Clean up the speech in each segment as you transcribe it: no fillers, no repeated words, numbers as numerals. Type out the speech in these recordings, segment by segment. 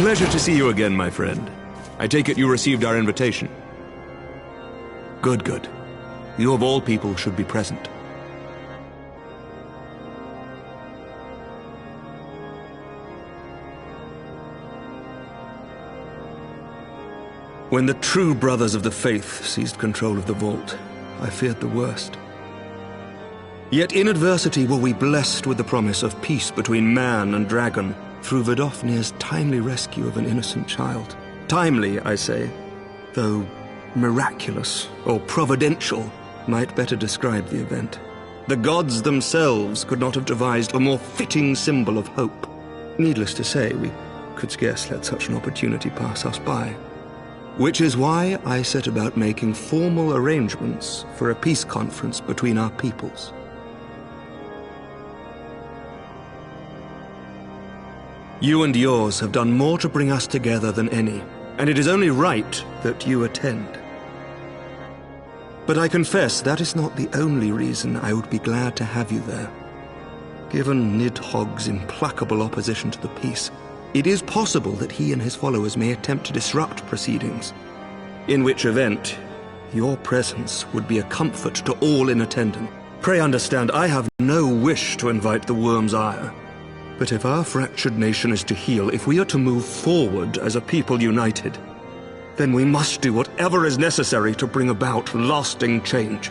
Pleasure to see you again, my friend. I take it you received our invitation. Good, good. You of all people should be present. When the true brothers of the faith seized control of the vault, I feared the worst. Yet in adversity were we blessed with the promise of peace between man and dragon through Vidofnir's timely rescue of an innocent child. Timely, I say, though miraculous or providential might better describe the event. The gods themselves could not have devised a more fitting symbol of hope. Needless to say, we could scarce let such an opportunity pass us by. Which is why I set about making formal arrangements for a peace conference between our peoples. You and yours have done more to bring us together than any, and it is only right that you attend. But I confess that is not the only reason I would be glad to have you there. Given Nidhogg's implacable opposition to the peace, it is possible that he and his followers may attempt to disrupt proceedings, in which event your presence would be a comfort to all in attendance. Pray understand, I have no wish to invite the worm's ire. But if our fractured nation is to heal, if we are to move forward as a people united, then we must do whatever is necessary to bring about lasting change.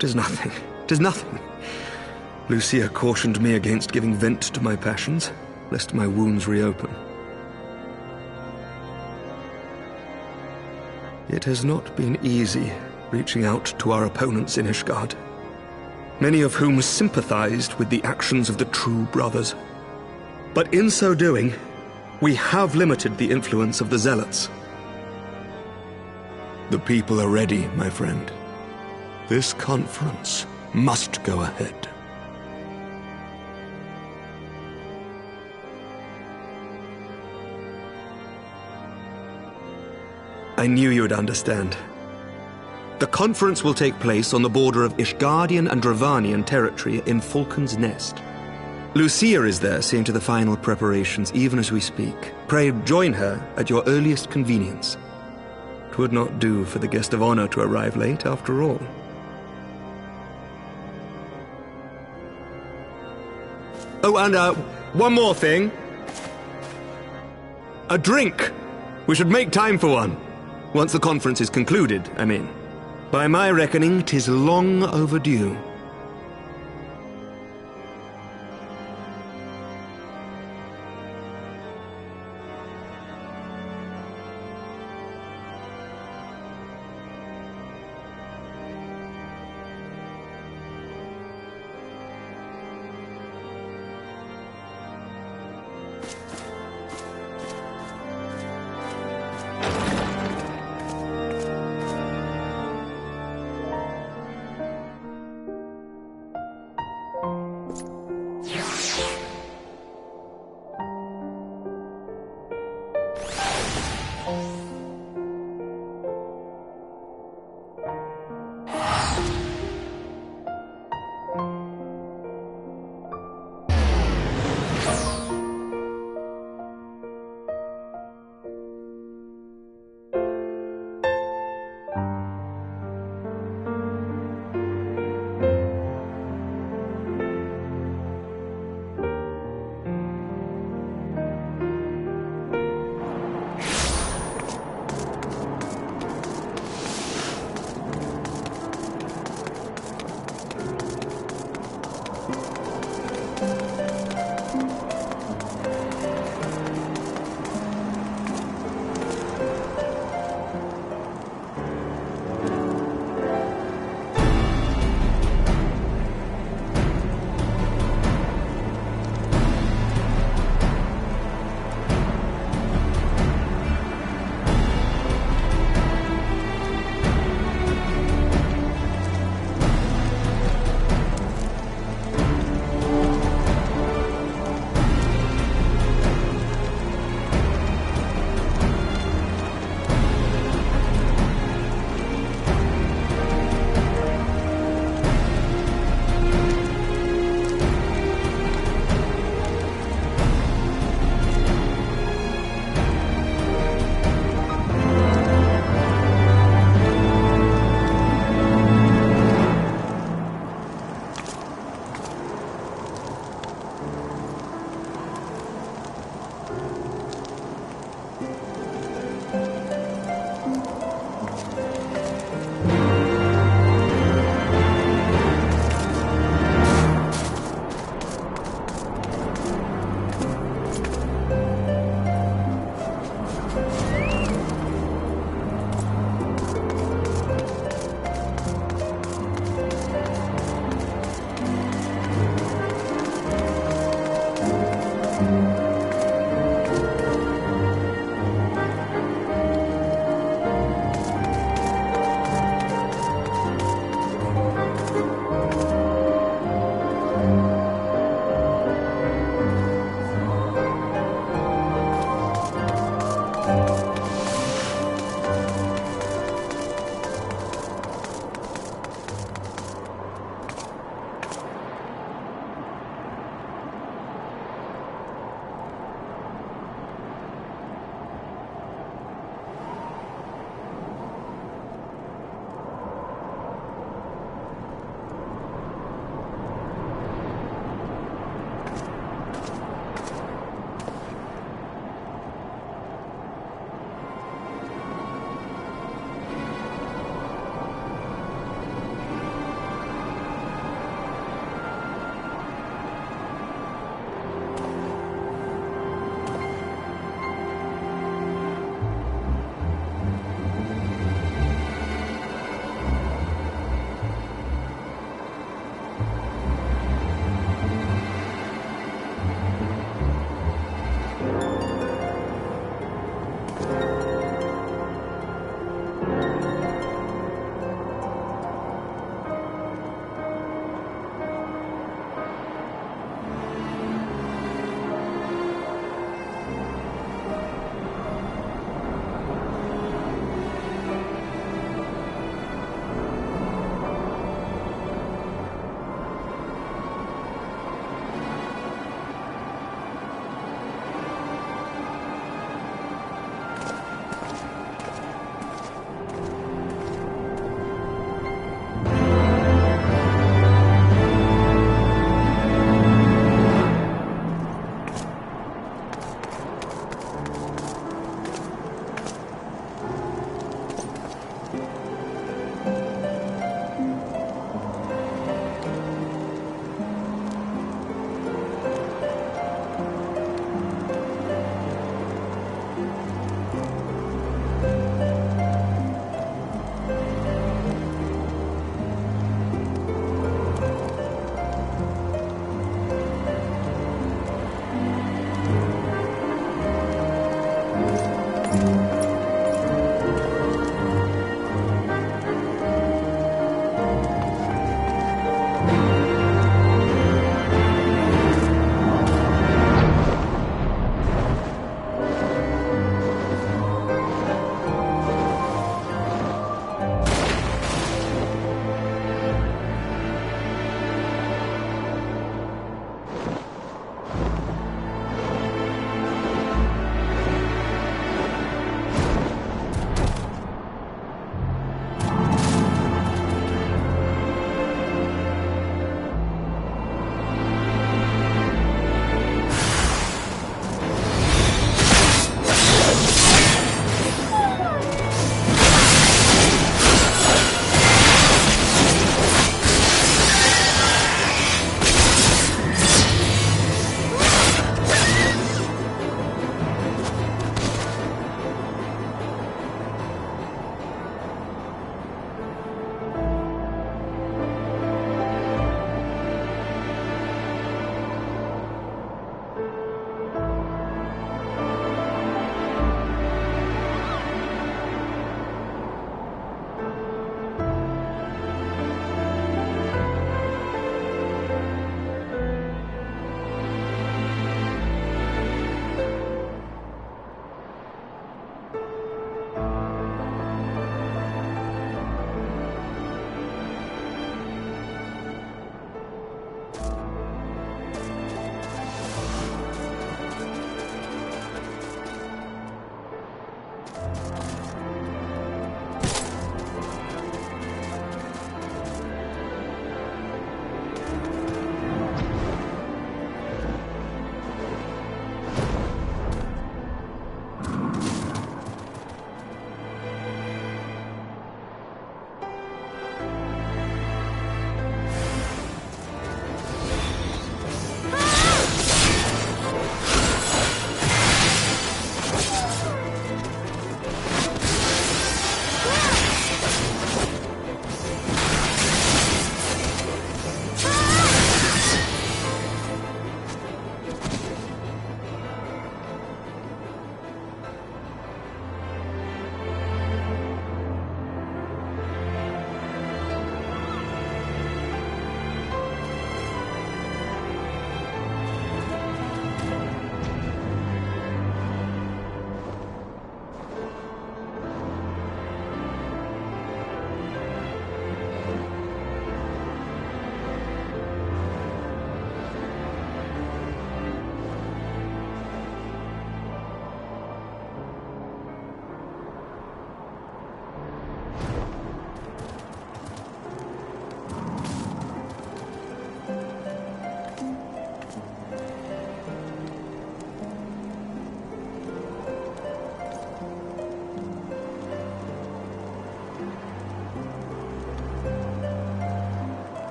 "'Tis nothing. 'Tis nothing." Lucia cautioned me against giving vent to my passions, lest my wounds reopen. It has not been easy reaching out to our opponents in Ishgard, many of whom sympathized with the actions of the true brothers. But in so doing, we have limited the influence of the zealots. The people are ready, my friend. This conference must go ahead. I knew you would understand. The conference will take place on the border of Ishgardian and Dravanian territory in Falcon's Nest. Lucia is there seeing to the final preparations even as we speak. Pray join her at your earliest convenience. 'Twould not do for the guest of honor to arrive late after all. Oh, and one more thing. A drink! We should make time for one. Once the conference is concluded, I mean. By my reckoning, 'tis long overdue.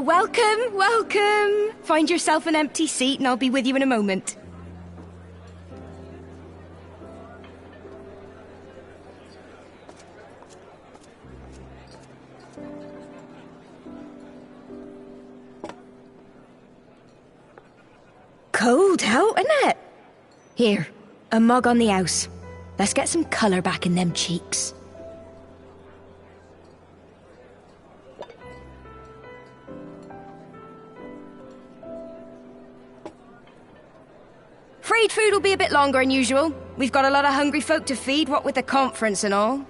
Welcome, welcome! Find yourself an empty seat and I'll be with you in a moment. Cold out, isn't it? Here, a mug on the house. Let's get some colour back in them cheeks. Freed food will be a bit longer than usual. We've got a lot of hungry folk to feed, what with the conference and all.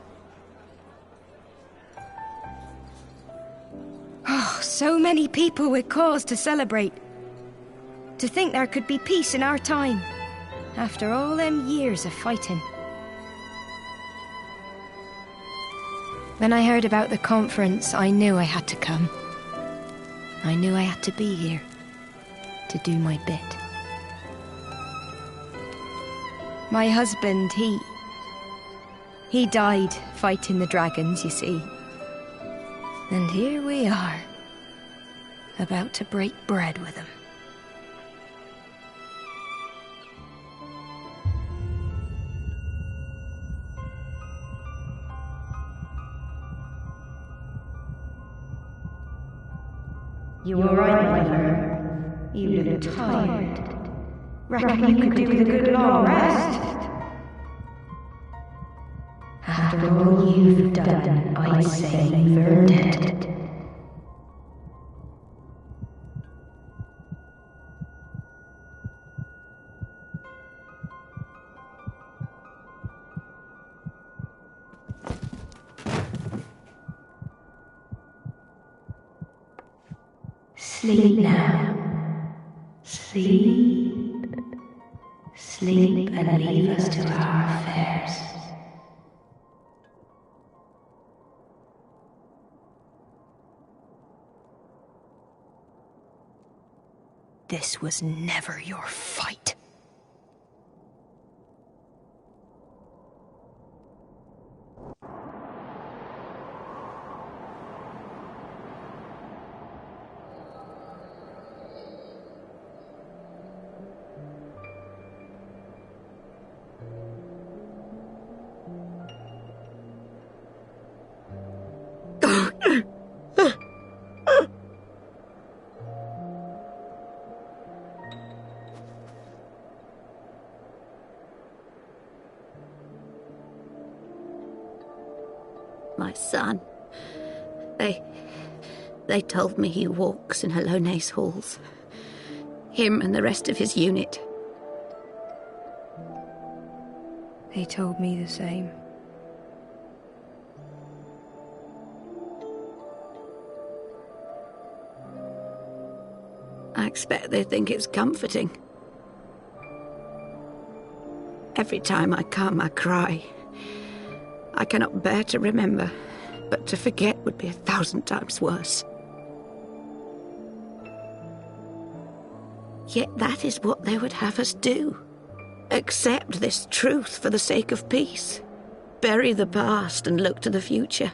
Oh, so many people with cause to celebrate. To think there could be peace in our time, after all them years of fighting. When I heard about the conference, I knew I had to come. I knew I had to be here, to do my bit. My husband, he died fighting the dragons, you see. And here we are, about to break bread with him. You all right, my lord? You look tired. Reckon you could do with a good long rest? After all you've done, I'd say you've earned it. Sleep now. Sleep. Sleep and leave us to our affairs. This was never your fight. My son. They told me he walks in Hallone's halls. Him and the rest of his unit. They told me the same. I expect they think it's comforting. Every time I come, I cry. I cannot bear to remember, but to forget would be 1,000 times worse. Yet that is what they would have us do. Accept this truth for the sake of peace. Bury the past and look to the future.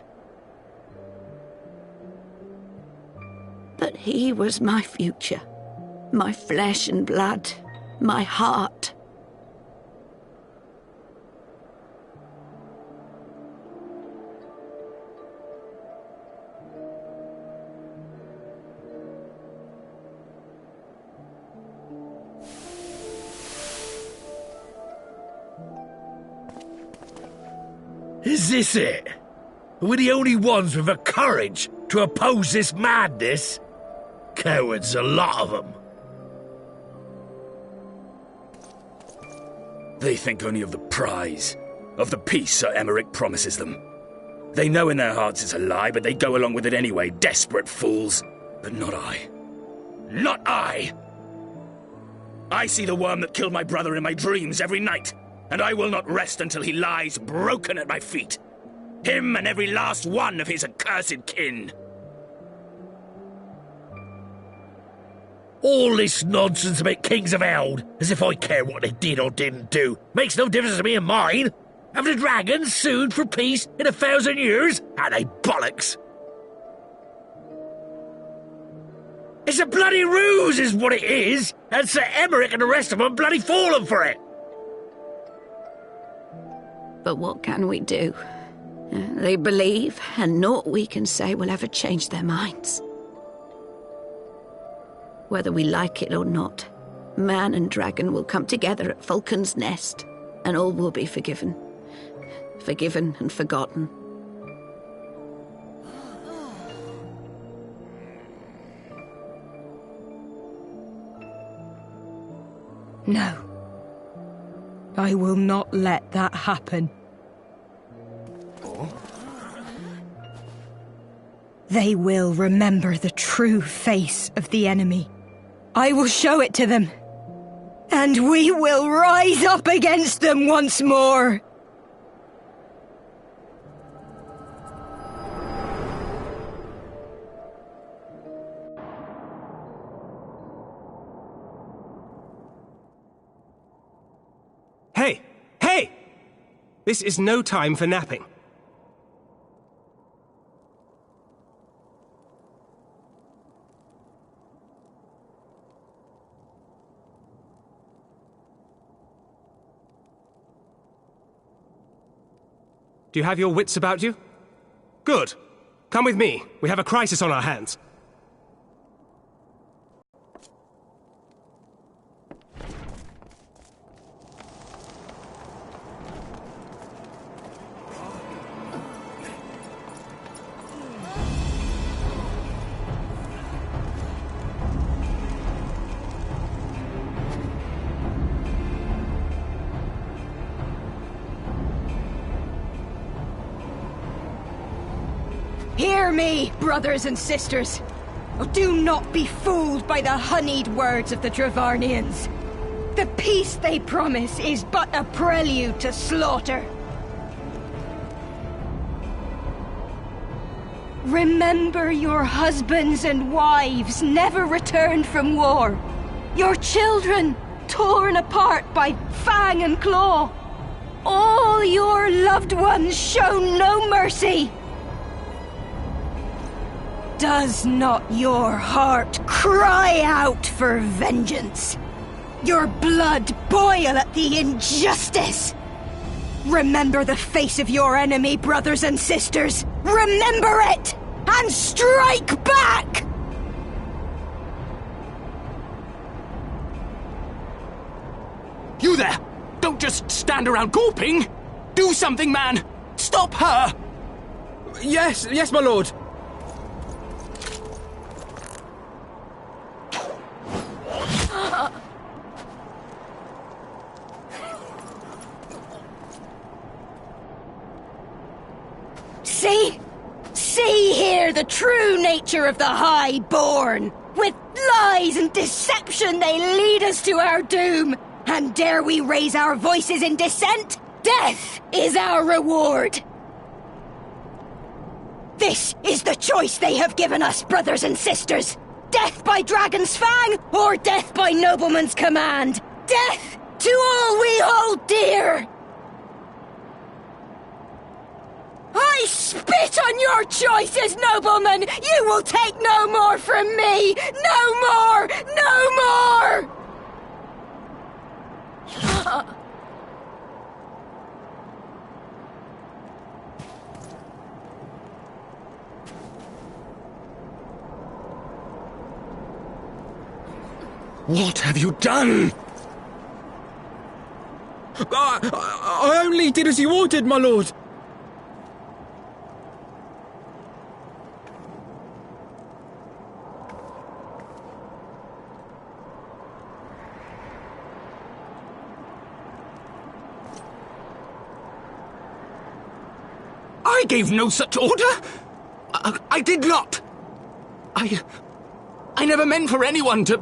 But he was my future. My flesh and blood. My heart. Is this it? We're the only ones with the courage to oppose this madness? Cowards, a lot of them. They think only of the prize, of the peace Sir Emmerich promises them. They know in their hearts it's a lie, but they go along with it anyway, desperate fools. But not I. Not I! I see the worm that killed my brother in my dreams every night. And I will not rest until he lies broken at my feet. Him and every last one of his accursed kin. All this nonsense about Kings of Eld, as if I care what they did or didn't do, makes no difference to me and mine. Have the dragons sued for peace in 1,000 years? Are they bollocks? It's a bloody ruse is what it is, and Sir Emmerich and the rest of them bloody fallen for it. But what can we do? They believe, and naught we can say will ever change their minds. Whether we like it or not, man and dragon will come together at Vulcan's Nest, and all will be forgiven. Forgiven and forgotten. No. I will not let that happen. They will remember the true face of the enemy. I will show it to them. And we will rise up against them once more. Hey! Hey! This is no time for napping. Do you have your wits about you? Good. Come with me. We have a crisis on our hands. Hear me, brothers and sisters. Oh, do not be fooled by the honeyed words of the Dravarnians. The peace they promise is but a prelude to slaughter. Remember your husbands and wives never returned from war. Your children torn apart by fang and claw. All your loved ones shown no mercy. Does not your heart cry out for vengeance? Your blood boil at the injustice? Remember the face of your enemy, brothers and sisters. Remember it, and strike back! You there! Don't just stand around gawping! Do something, man! Stop her! Yes, my lord. See here the true nature of the Highborn. With lies and deception they lead us to our doom. And dare we raise our voices in dissent? Death is our reward. This is the choice they have given us, brothers and sisters. Death by dragon's fang, or death by nobleman's command. Death to all we hold dear. I spit on your choices, noblemen! You will take no more from me! No more! No more! What have you done? I only did as you ordered, my lord. I gave no such order. I did not. I never meant for anyone to...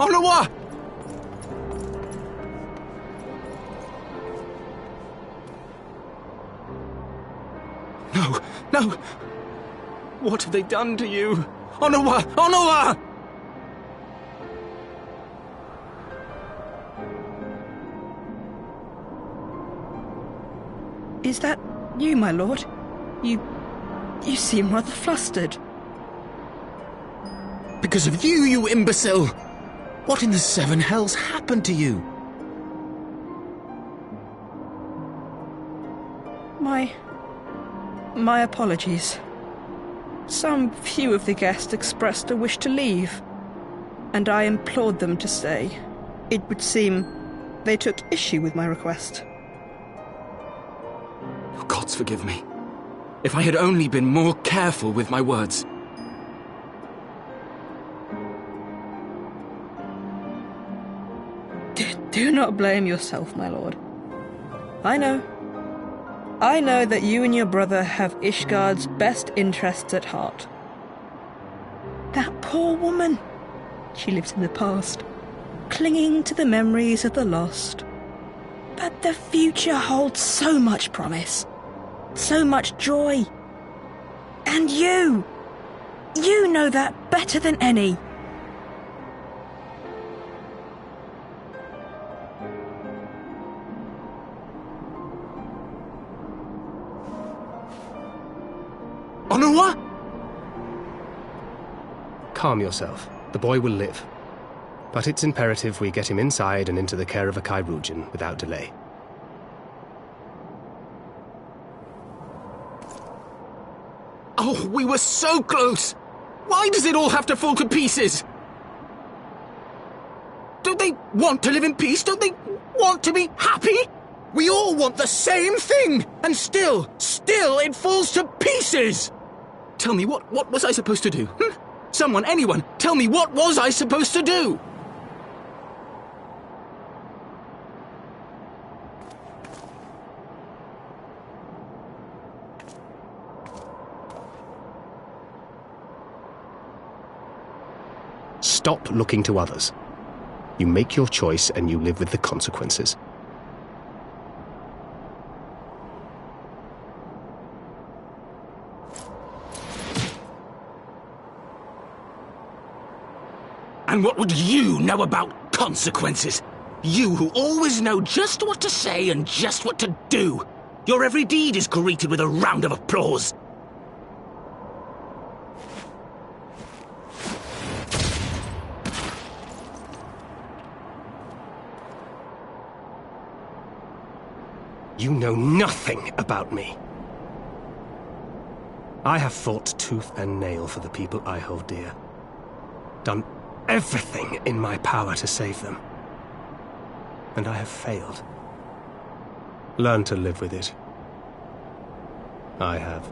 Onawa! No, no! What have they done to you? Onawa! Onawa! Is that you, my lord? You seem rather flustered. Because of you, you imbecile! What in the seven hells happened to you? My apologies. Some few of the guests expressed a wish to leave, and I implored them to stay. It would seem they took issue with my request. Oh, gods forgive me. If I had only been more careful with my words. Do not blame yourself, my lord. I know that you and your brother have Ishgard's best interests at heart. That poor woman. She lives in the past, clinging to the memories of the lost. But the future holds so much promise, so much joy. And you know that better than any. Onawa? Calm yourself. The boy will live. But it's imperative we get him inside and into the care of a Chirurgeon without delay. Oh, we were so close! Why does it all have to fall to pieces? Don't they want to live in peace? Don't they want to be happy? We all want the same thing! And still it falls to pieces! Tell me, what was I supposed to do? Someone, anyone, tell me, what was I supposed to do? Stop looking to others. You make your choice and you live with the consequences. And what would you know about consequences? You who always know just what to say and just what to do. Your every deed is greeted with a round of applause. You know nothing about me. I have fought tooth and nail for the people I hold dear. Done everything in my power to save them. And I have failed. Learn to live with it. I have.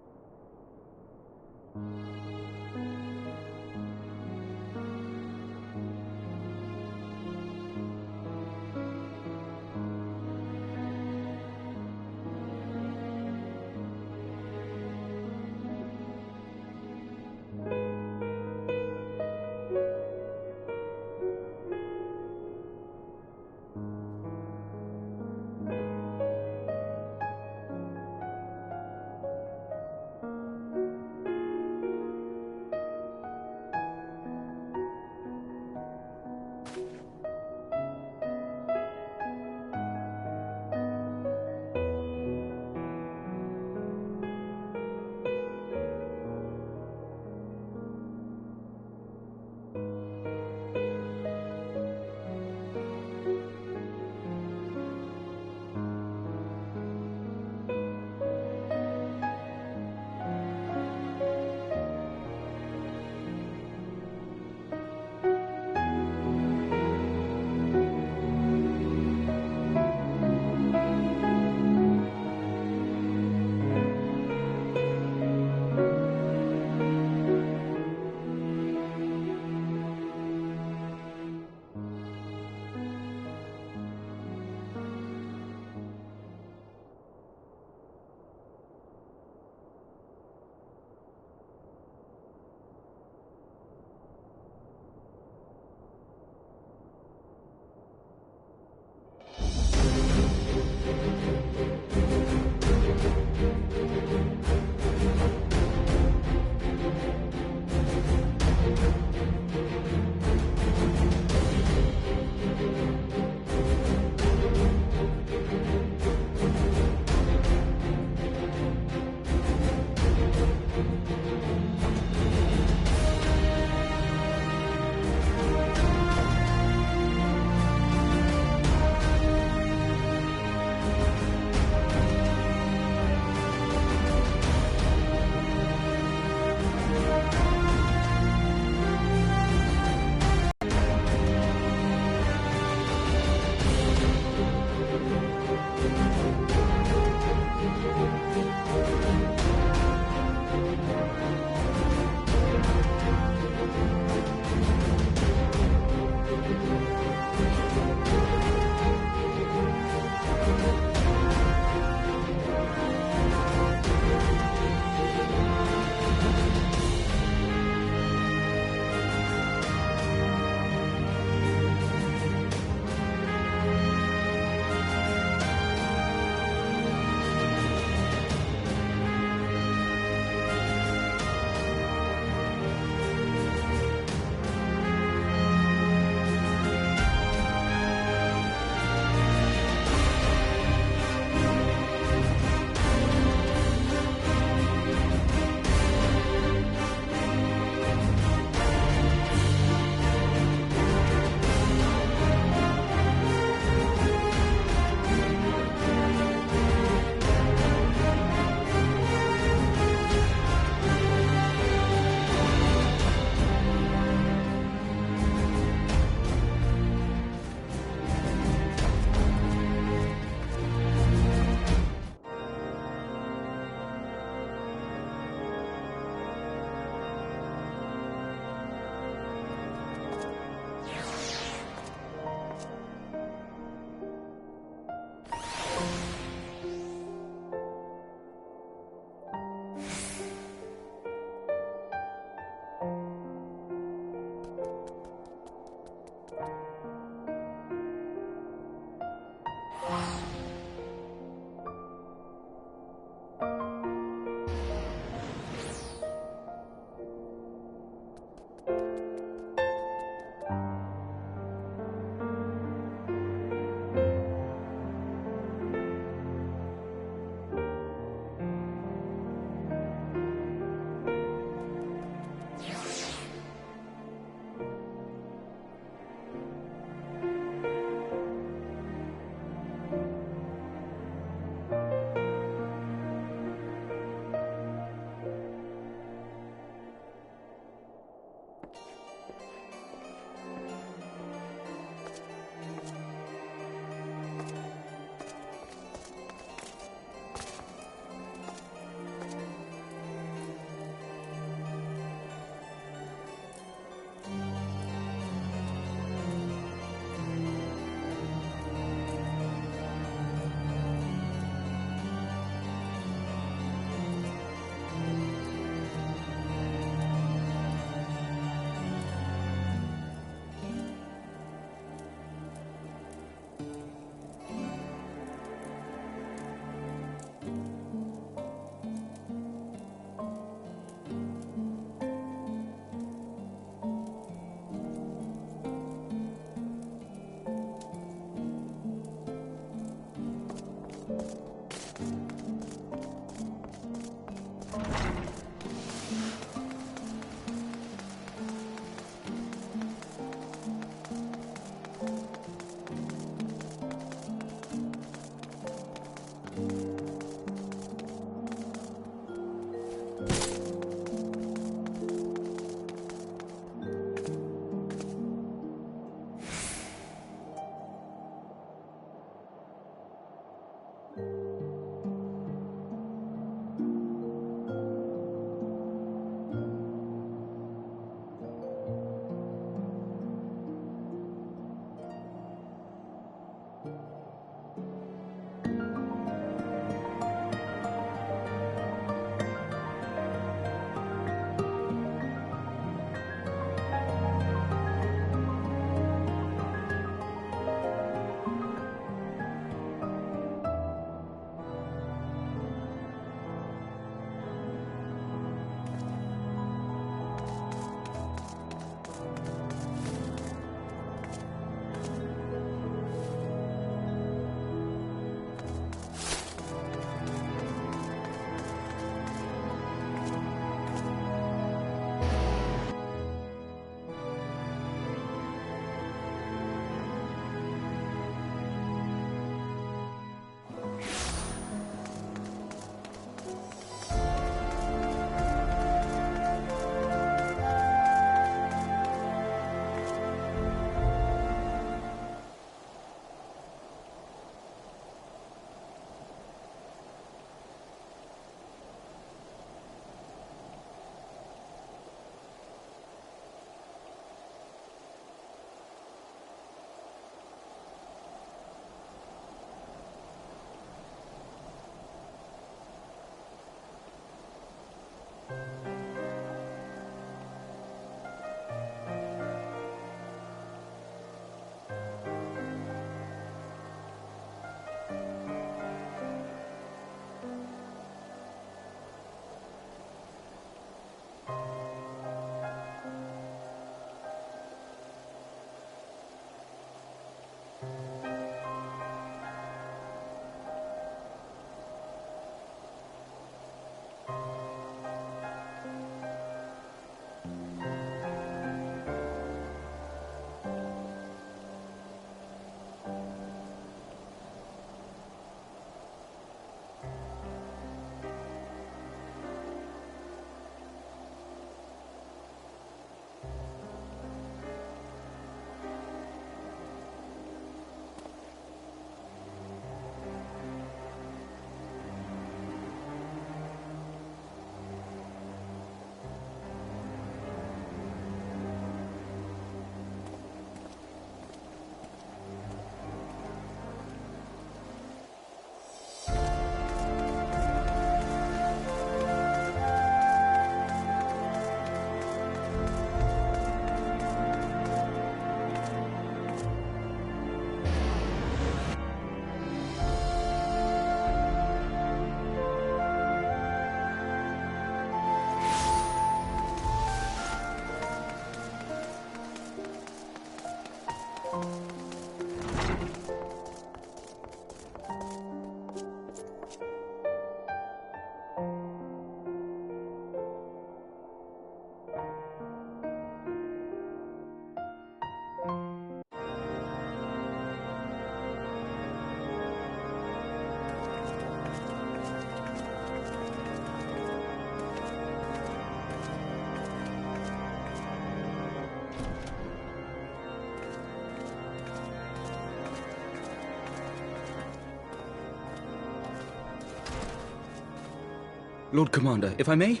Lord Commander, if I may?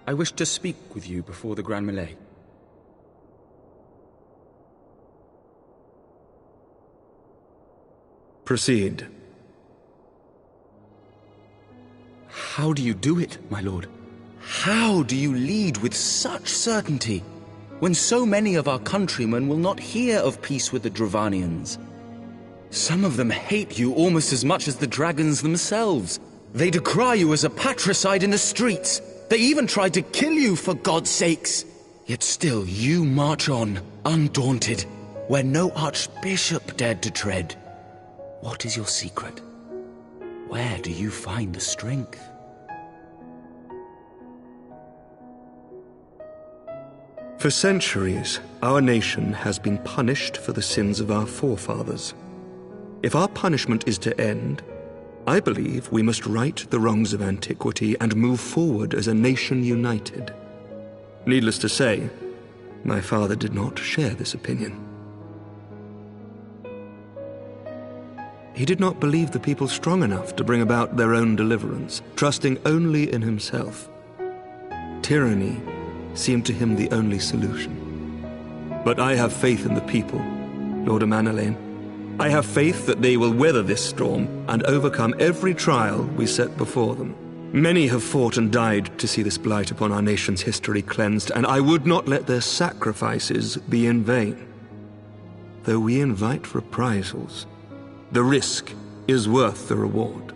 I wish to speak with you before the Grand Melee. Proceed. How do you do it, my lord? How do you lead with such certainty, when so many of our countrymen will not hear of peace with the Dravanians? Some of them hate you almost as much as the dragons themselves. They decry you as a patricide in the streets. They even tried to kill you, for God's sakes. Yet still you march on, undaunted, where no archbishop dared to tread. What is your secret? Where do you find the strength? For centuries, our nation has been punished for the sins of our forefathers. If our punishment is to end, I believe we must right the wrongs of antiquity and move forward as a nation united. Needless to say, my father did not share this opinion. He did not believe the people strong enough to bring about their own deliverance, trusting only in himself. Tyranny seemed to him the only solution. But I have faith in the people, Lord Amanalain. I have faith that they will weather this storm and overcome every trial we set before them. Many have fought and died to see this blight upon our nation's history cleansed, and I would not let their sacrifices be in vain. Though we invite reprisals, the risk is worth the reward.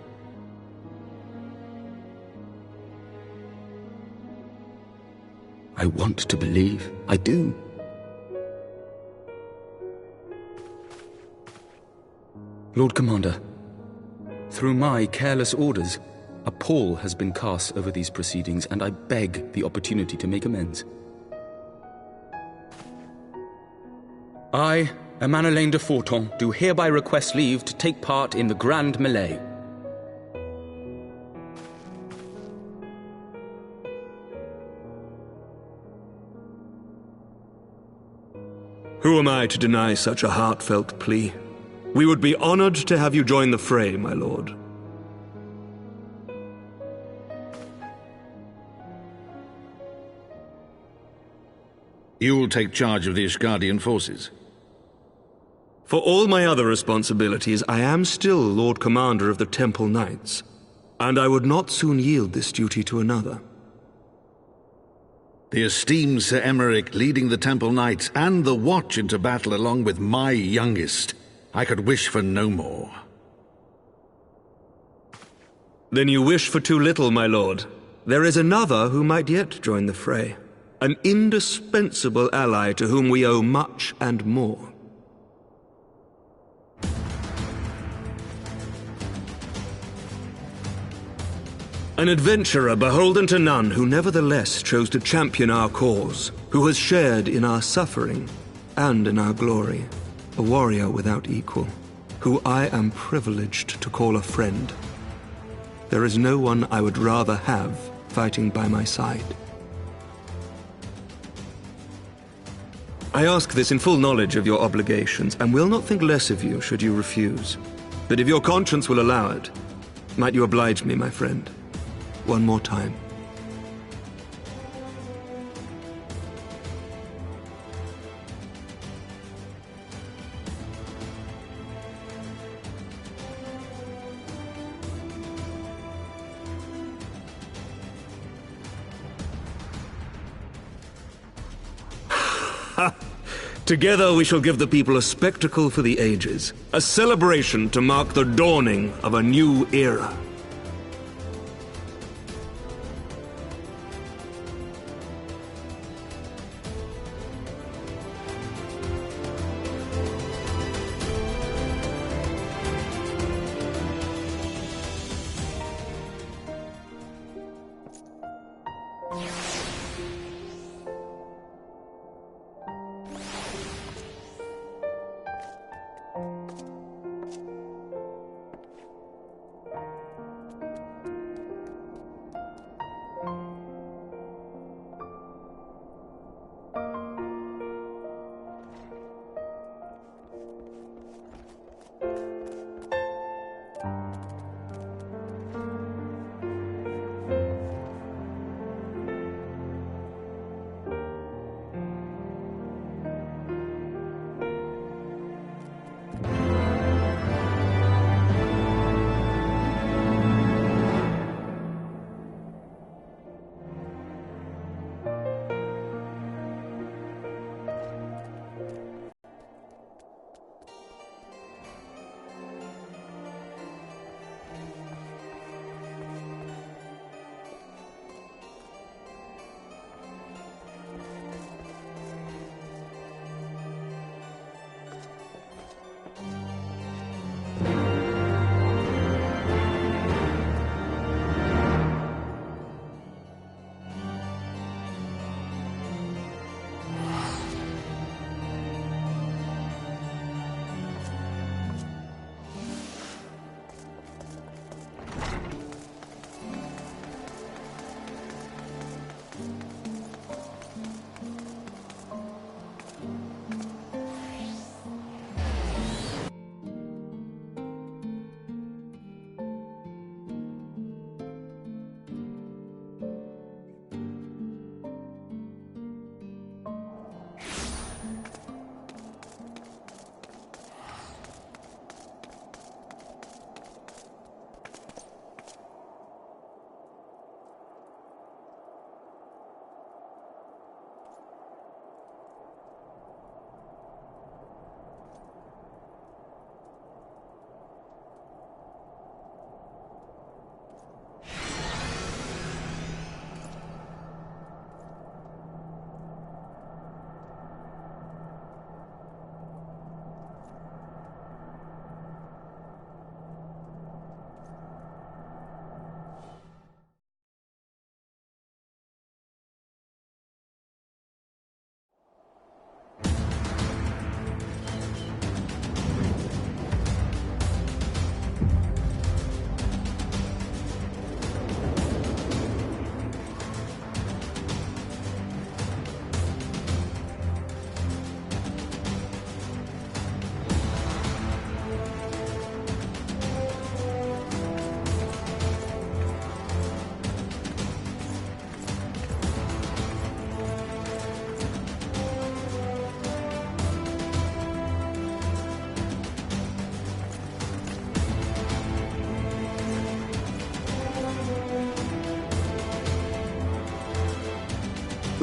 I want to believe. I do. Lord Commander, through my careless orders, a pall has been cast over these proceedings, and I beg the opportunity to make amends. I, Amanalain de Forton, do hereby request leave to take part in the Grand Melee. Who am I to deny such a heartfelt plea? We would be honored to have you join the fray, my lord. You will take charge of the Ishgardian forces? For all my other responsibilities, I am still Lord Commander of the Temple Knights, and I would not soon yield this duty to another. The esteemed Sir Emeric leading the Temple Knights and the Watch into battle along with my youngest. I could wish for no more. Then you wish for too little, my lord. There is another who might yet join the fray. An indispensable ally to whom we owe much and more. An adventurer beholden to none, who nevertheless chose to champion our cause, who has shared in our suffering and in our glory. A warrior without equal, who I am privileged to call a friend. There is no one I would rather have fighting by my side. I ask this in full knowledge of your obligations, and will not think less of you should you refuse. But if your conscience will allow it, might you oblige me, my friend, one more time? Together we shall give the people a spectacle for the ages, a celebration to mark the dawning of a new era.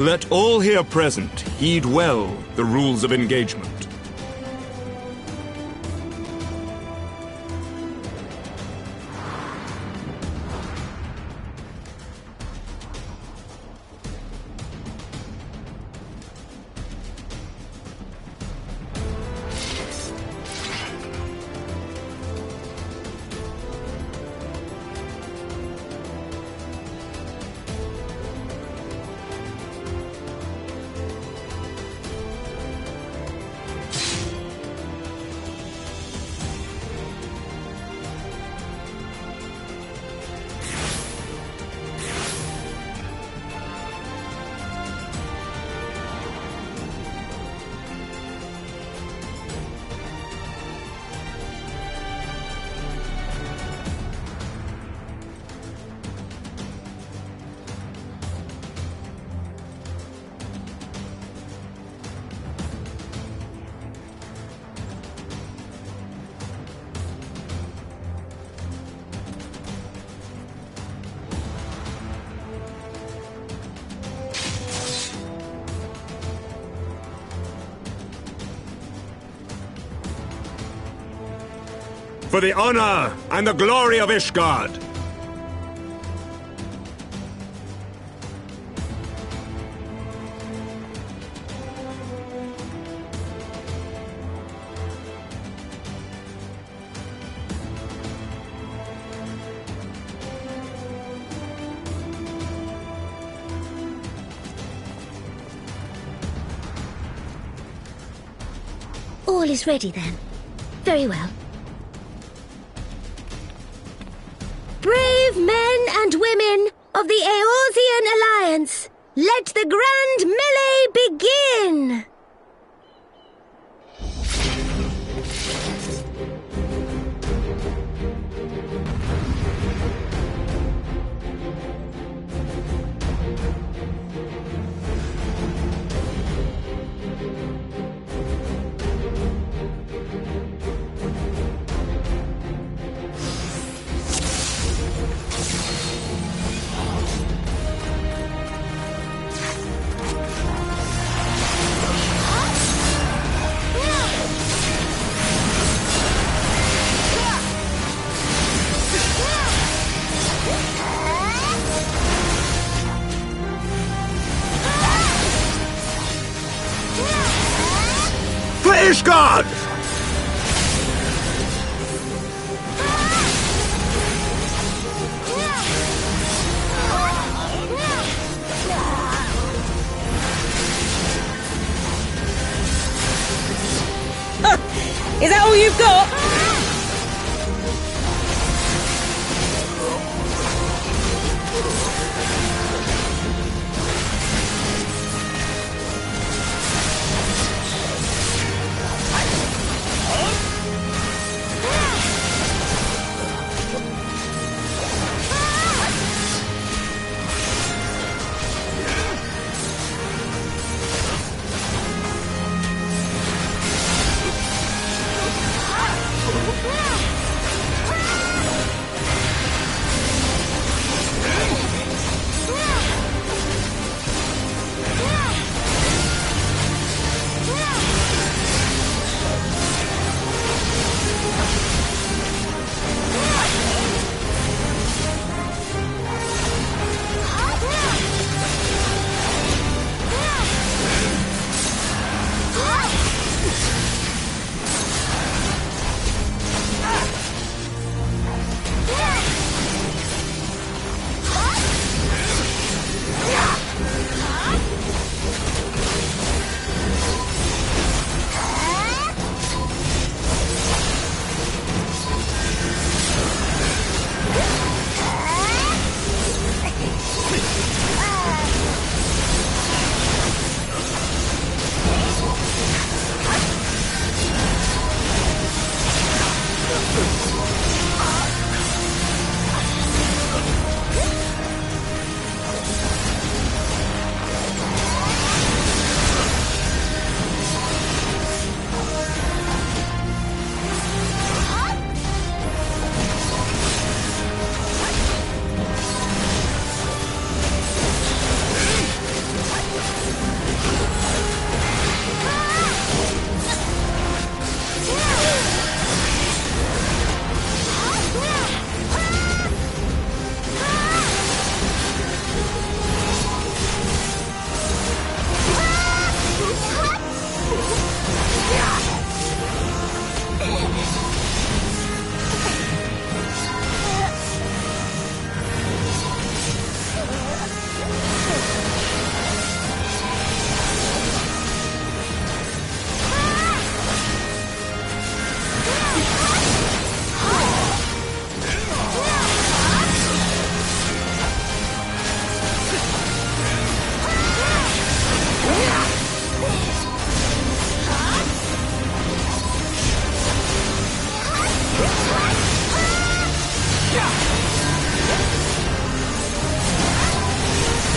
Let all here present heed well the rules of engagement. For the honor and the glory of Ishgard! All is ready then. Very well. Brave men and women of the Eorzean Alliance, let the grand melee begin! Ishgard! Is that all you've got?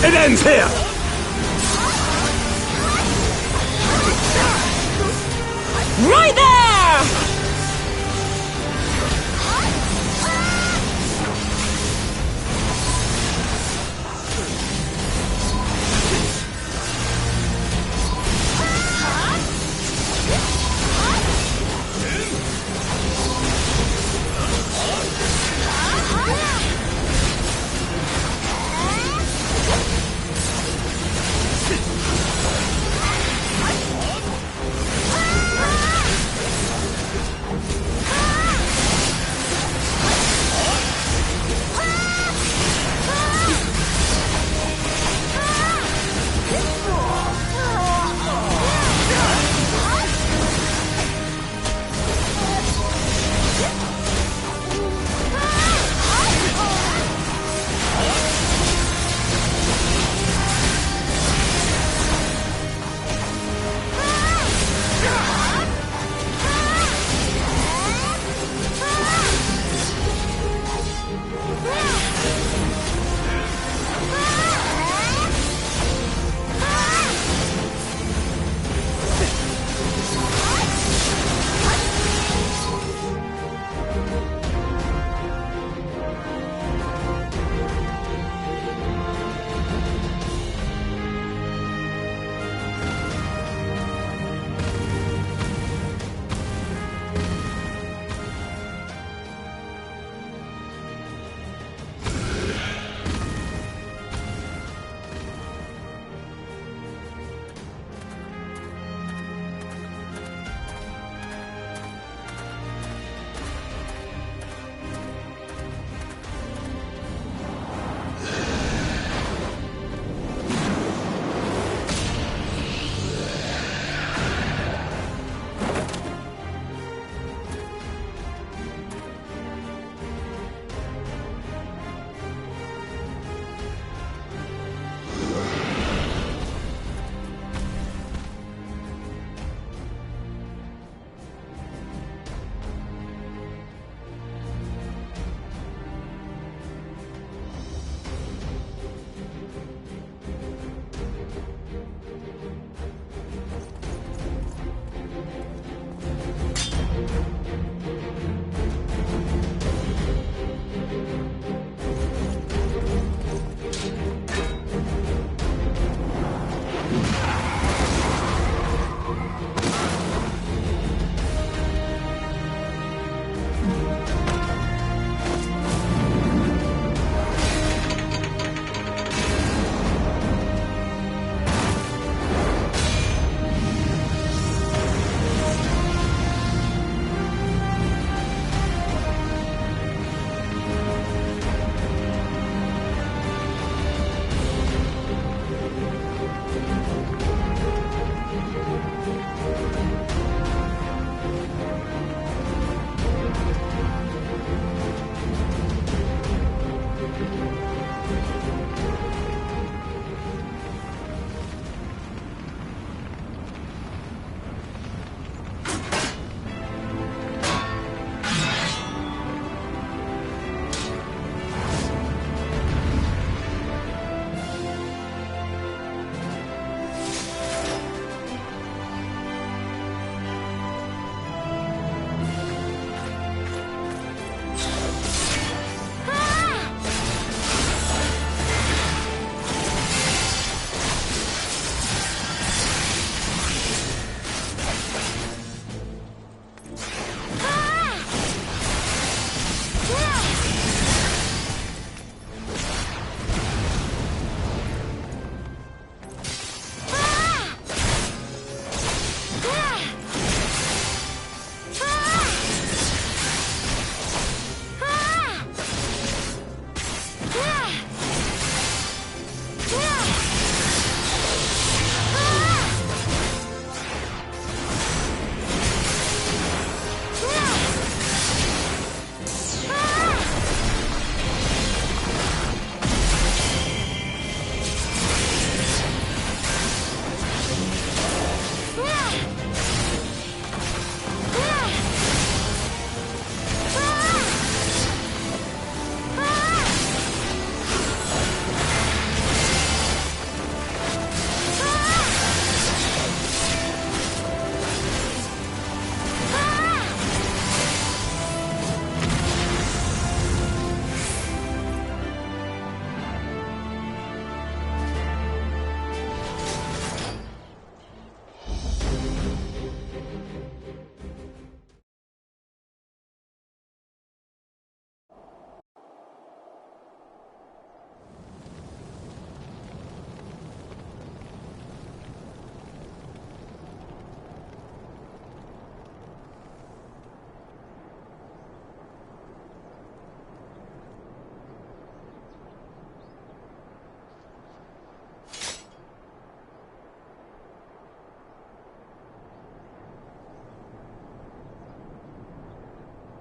It ends here! Right there!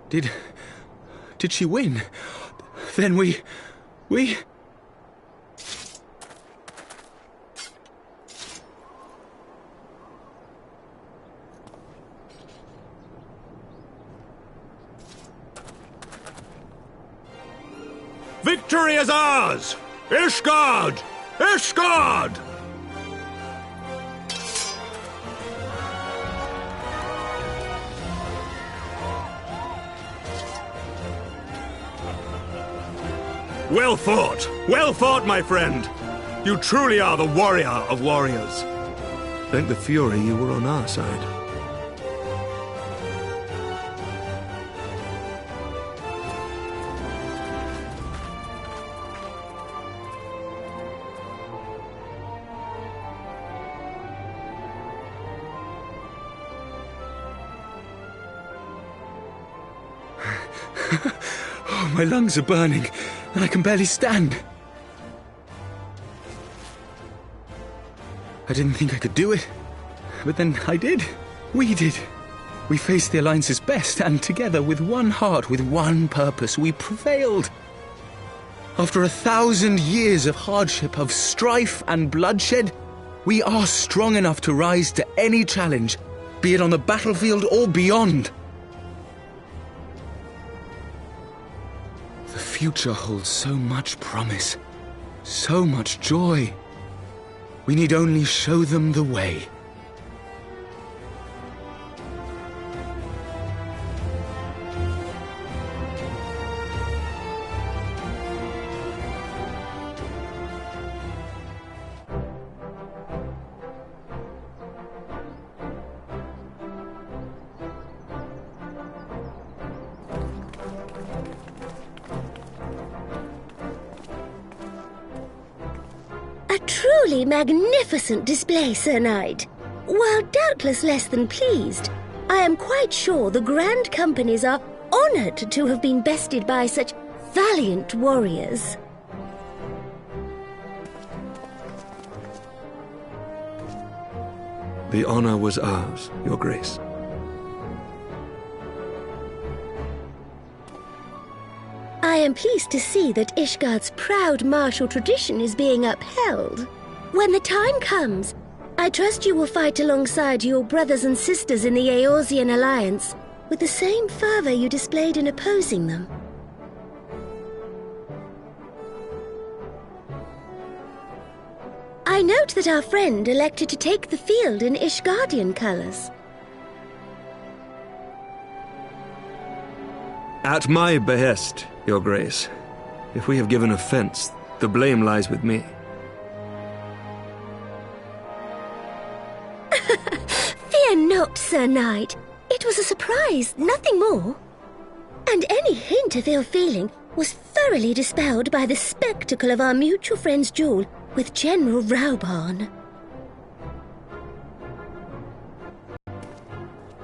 Did she win? Then we... Victory is ours! Ishgard! Ishgard! Well fought! Well fought, my friend! You truly are the warrior of warriors. Thank the Fury you were on our side. Oh, my lungs are burning, and I can barely stand. I didn't think I could do it, but then I did. We did. We faced the Alliance's best, and together, with one heart, with one purpose, we prevailed. After 1,000 years of hardship, of strife and bloodshed, we are strong enough to rise to any challenge, be it on the battlefield or beyond. The future holds so much promise, so much joy. We need only show them the way. A truly magnificent display, Sir Knight. While doubtless less than pleased, I am quite sure the Grand Companies are honoured to have been bested by such valiant warriors. The honor was ours, Your Grace. I am pleased to see that Ishgard's proud martial tradition is being upheld. When the time comes, I trust you will fight alongside your brothers and sisters in the Eorzean Alliance with the same fervor you displayed in opposing them. I note that our friend elected to take the field in Ishgardian colours. At my behest, Your Grace. If we have given offense, the blame lies with me. Fear not, Sir Knight. It was a surprise, nothing more. And any hint of ill feeling was thoroughly dispelled by the spectacle of our mutual friend's duel with General Raubarn.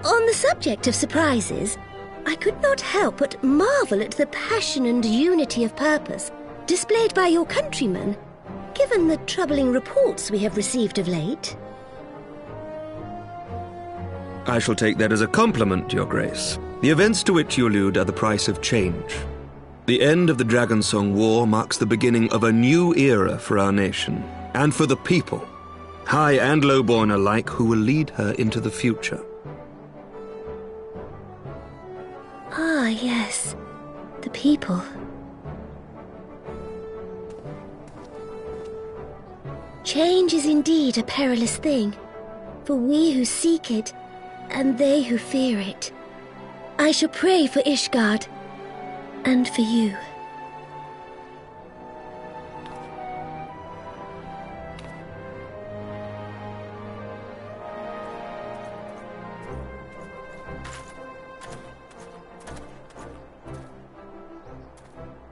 On the subject of surprises, I could not help but marvel at the passion and unity of purpose displayed by your countrymen, given the troubling reports we have received of late. I shall take that as a compliment, Your Grace. The events to which you allude are the price of change. The end of the Dragonsong War marks the beginning of a new era for our nation, and for the people, high and lowborn alike, who will lead her into the future. Ah, yes. The people. Change is indeed a perilous thing, for we who seek it, and they who fear it. I shall pray for Ishgard, and for you.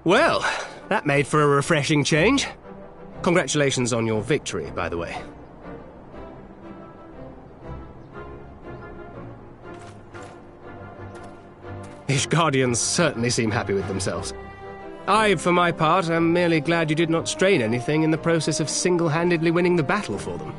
Well, that made for a refreshing change. Congratulations on your victory, by the way. Ishgardians certainly seem happy with themselves. I, for my part, am merely glad you did not strain anything in the process of single-handedly winning the battle for them.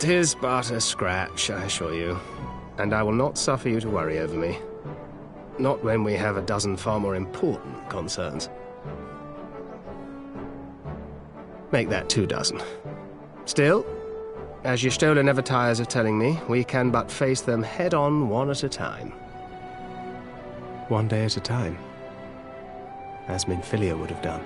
'Tis but a scratch, I assure you, and I will not suffer you to worry over me. Not when we have a dozen far more important concerns. Make that 2 dozen. Still, as Y'shtola never tires of telling me, we can but face them head-on, one at a time. One day at a time, as Minfilia would have done.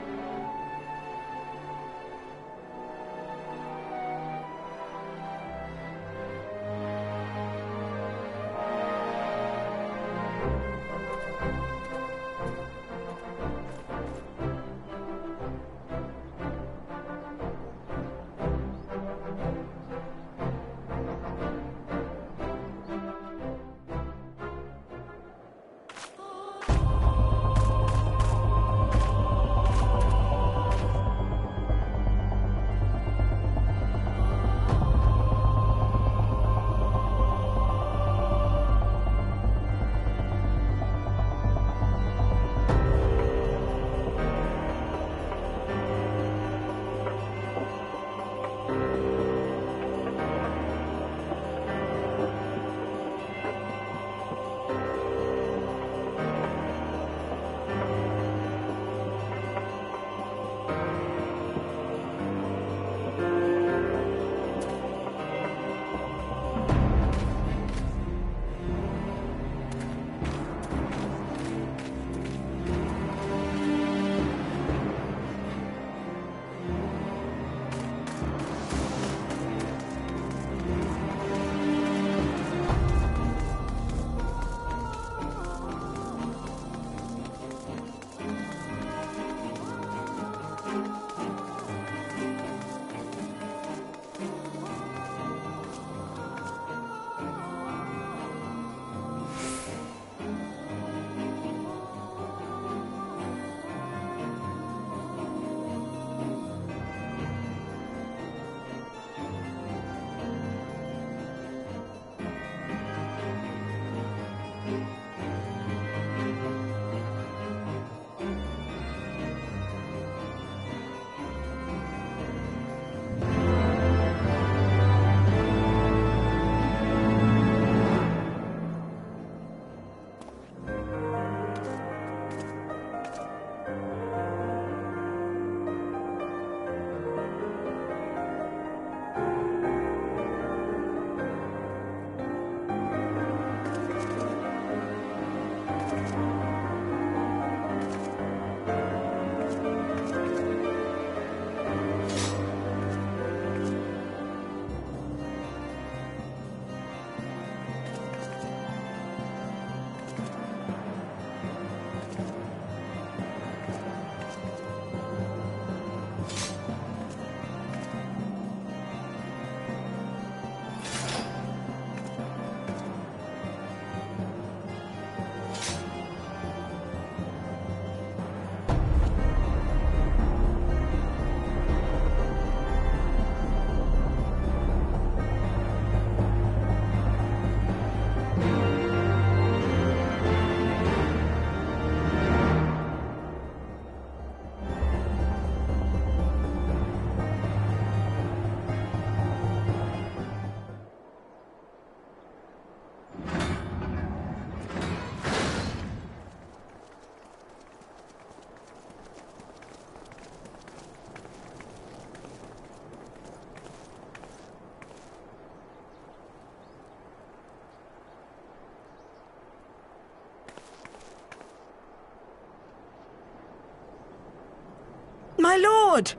My lord!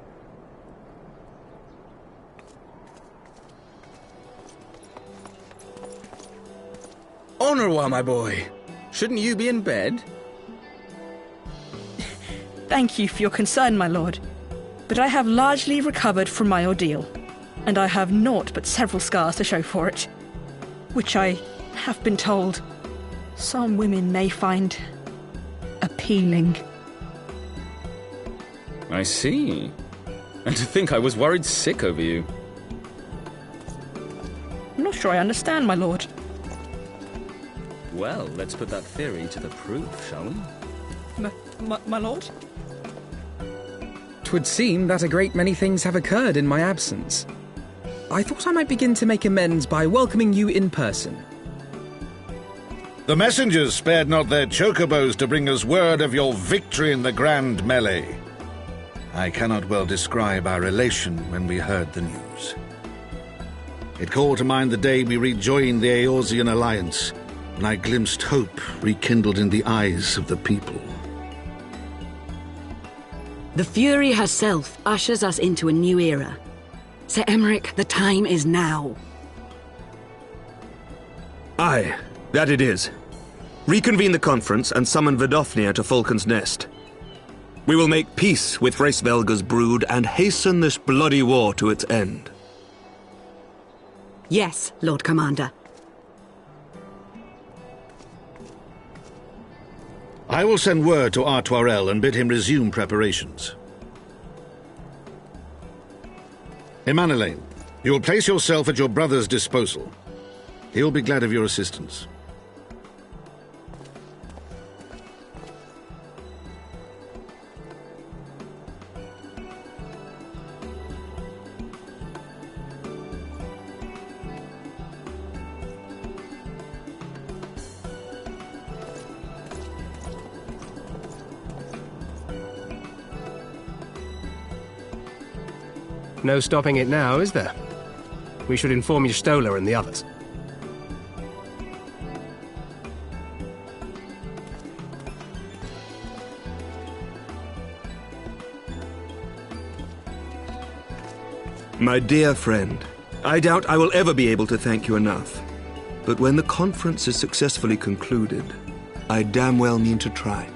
Honorwa, my boy. Shouldn't you be in bed? Thank you for your concern, my lord. But I have largely recovered from my ordeal, and I have naught but several scars to show for it, which I have been told some women may find appealing. I see. And to think I was worried sick over you. I'm not sure I understand, my lord. Well, let's put that theory to the proof, shall we? My lord? 'Twould seem that a great many things have occurred in my absence. I thought I might begin to make amends by welcoming you in person. The messengers spared not their chocobos to bring us word of your victory in the grand melee. I cannot well describe our elation when we heard the news. It called to mind the day we rejoined the Eorzean alliance, when I glimpsed hope rekindled in the eyes of the people. The Fury herself ushers us into a new era. Sir Emmerich, the time is now. Aye, that it is. Reconvene the conference and summon Vidofnir to Falcon's Nest. We will make peace with Hraesvelga's brood and hasten this bloody war to its end. Yes, Lord Commander. I will send word to Artoirel and bid him resume preparations. Emmanuelaine, you will place yourself at your brother's disposal. He will be glad of your assistance. No stopping it now, is there? We should inform Y'shtola and the others. My dear friend, I doubt I will ever be able to thank you enough. But when the conference is successfully concluded, I damn well mean to try.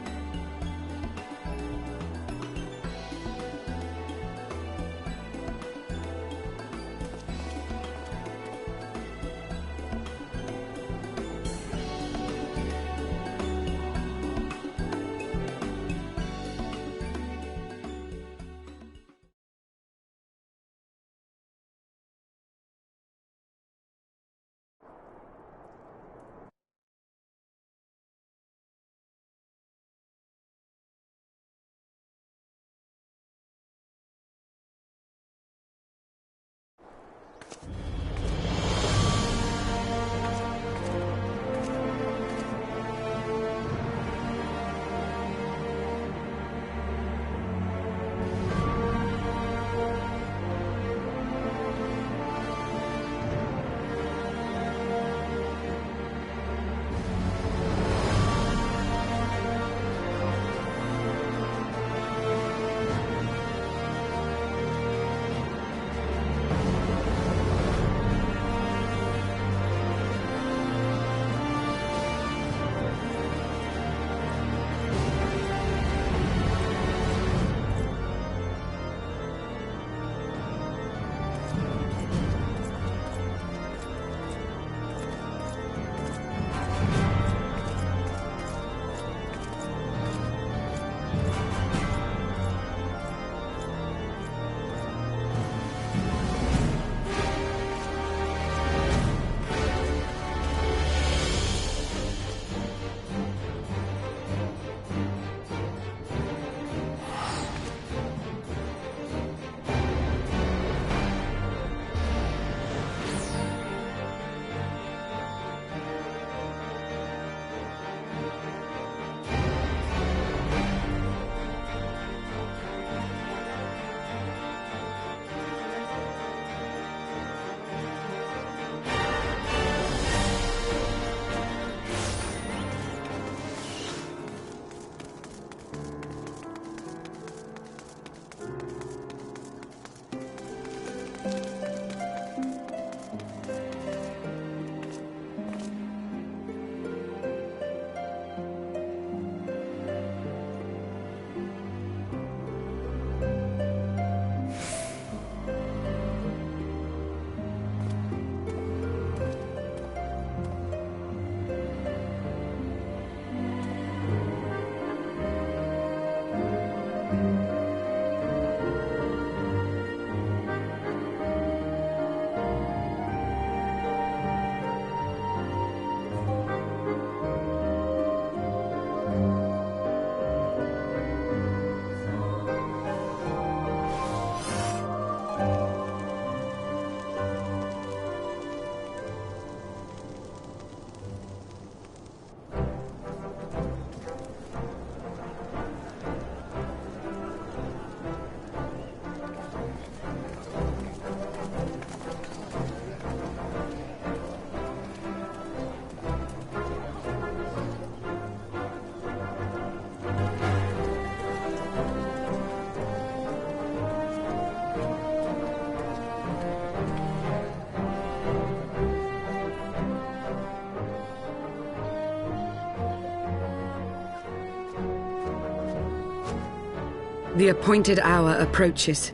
The appointed hour approaches.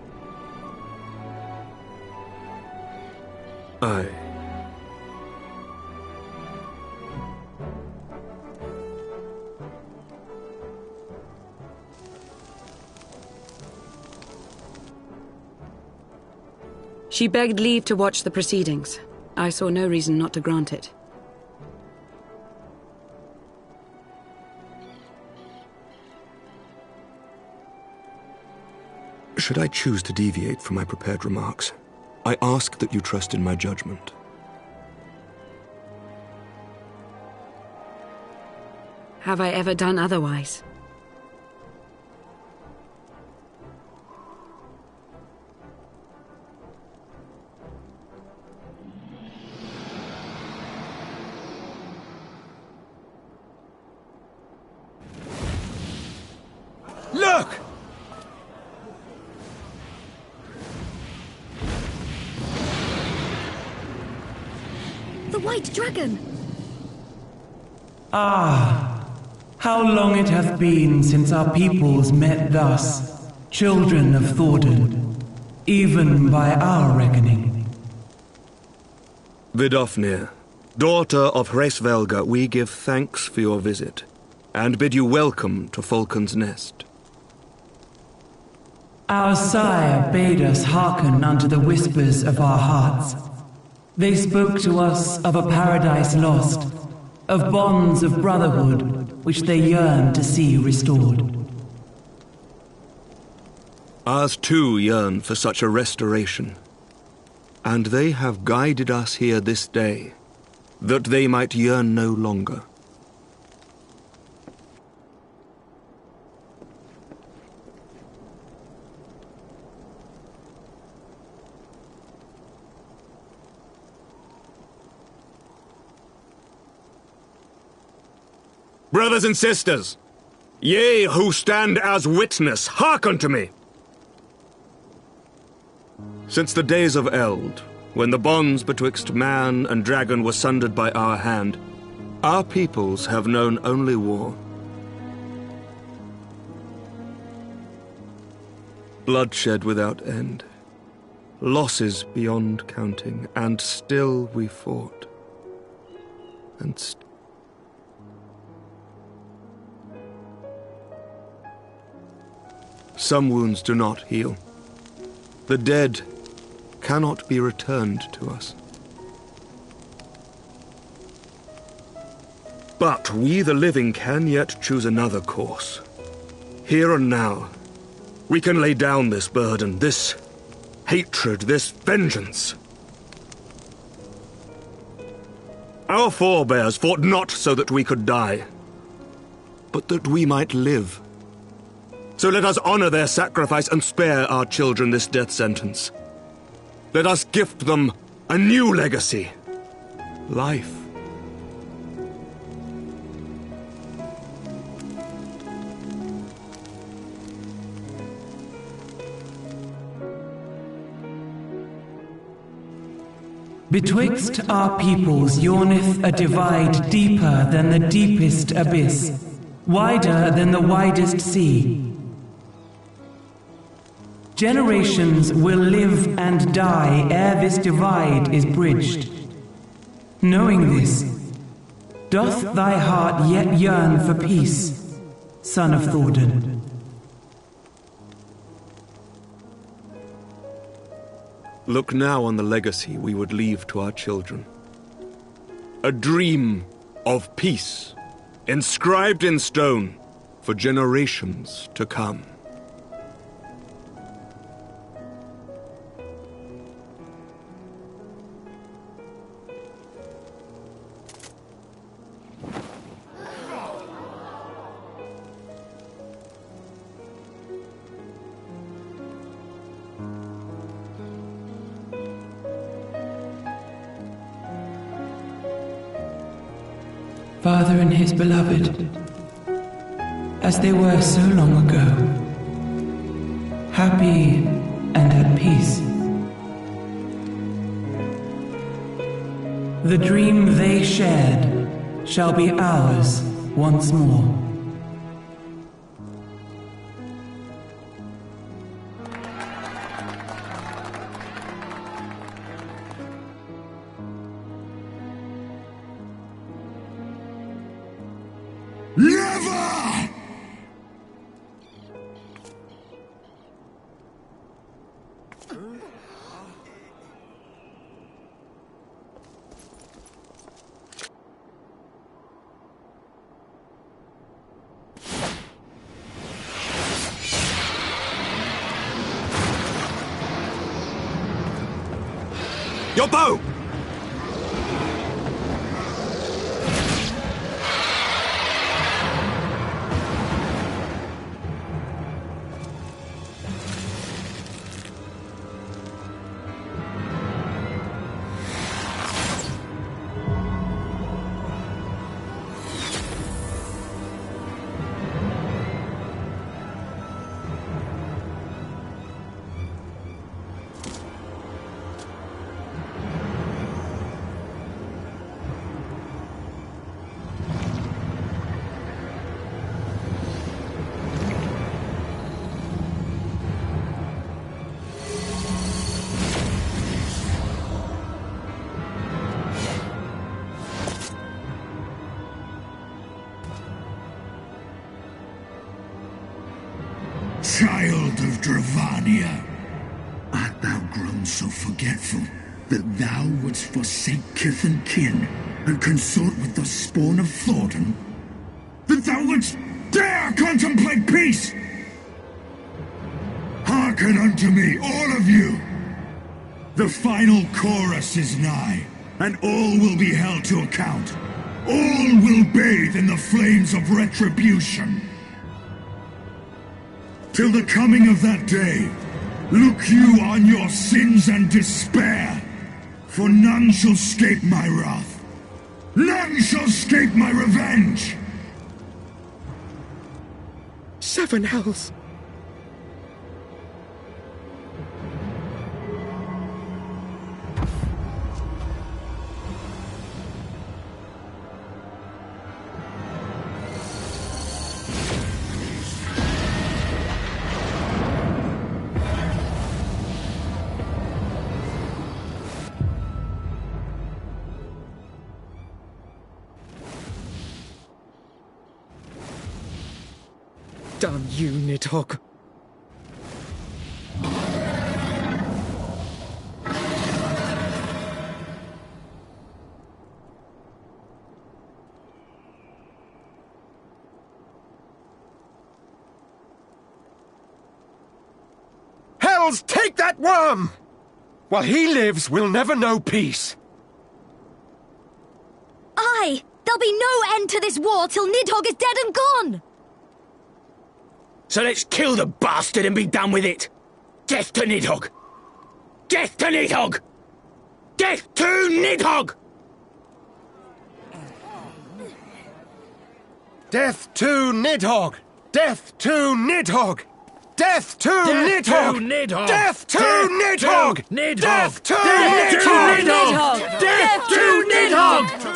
Aye. She begged leave to watch the proceedings. I saw no reason not to grant it. Should I choose to deviate from my prepared remarks, I ask that you trust in my judgment. Have I ever done otherwise? Look! The White Dragon! Ah, how long it hath been since our peoples met thus, children of Thordan, even by our reckoning. Vidofnir, daughter of Hraesvelga, we give thanks for your visit, and bid you welcome to Falcon's Nest. Our sire bade us hearken unto the whispers of our hearts. They spoke to us of a paradise lost, of bonds of brotherhood which they yearned to see restored. Ours too yearn for such a restoration, and they have guided us here this day, that they might yearn no longer. Brothers and sisters, ye who stand as witness, hearken to me. Since the days of Eld, when the bonds betwixt man and dragon were sundered by our hand, our peoples have known only war. Bloodshed without end, losses beyond counting, and still we fought. And some wounds do not heal. The dead cannot be returned to us. But we, the living, can yet choose another course. Here and now, we can lay down this burden, this hatred, this vengeance. Our forebears fought not so that we could die, but that we might live. So let us honor their sacrifice and spare our children this death sentence. Let us gift them a new legacy. Life. Betwixt our peoples yawneth a divide deeper than the deepest abyss, wider than the widest sea. Generations will live and die ere this divide is bridged. Knowing this, doth thy heart yet yearn for peace, son of Thordan? Look now on the legacy we would leave to our children. A dream of peace, inscribed in stone for generations to come. Father and his beloved, as they were so long ago, happy and at peace. The dream they shared shall be ours once more. Never! Your bow! Child of Dravania, art thou grown so forgetful that thou wouldst forsake kith and kin and consort with the spawn of Thornton? That thou wouldst dare contemplate peace? Hearken unto me, all of you! The final chorus is nigh, and all will be held to account. All will bathe in the flames of retribution. Till the coming of that day, look you on your sins and despair, for none shall scape my wrath. None shall scape my revenge! 7 hells! Damn you, Nidhogg. Hells, take that worm! While he lives, we'll never know peace. Aye! There'll be no end to this war till Nidhogg is dead and gone! So let's kill the bastard and be done with it! Death to Nidhogg! Death to Nidhogg! Death to Nidhogg! Death to Nidhogg! Death to Nidhogg! Death to Nidhogg! Death to Nidhogg! Death to Nidhogg! Death to Nidhogg!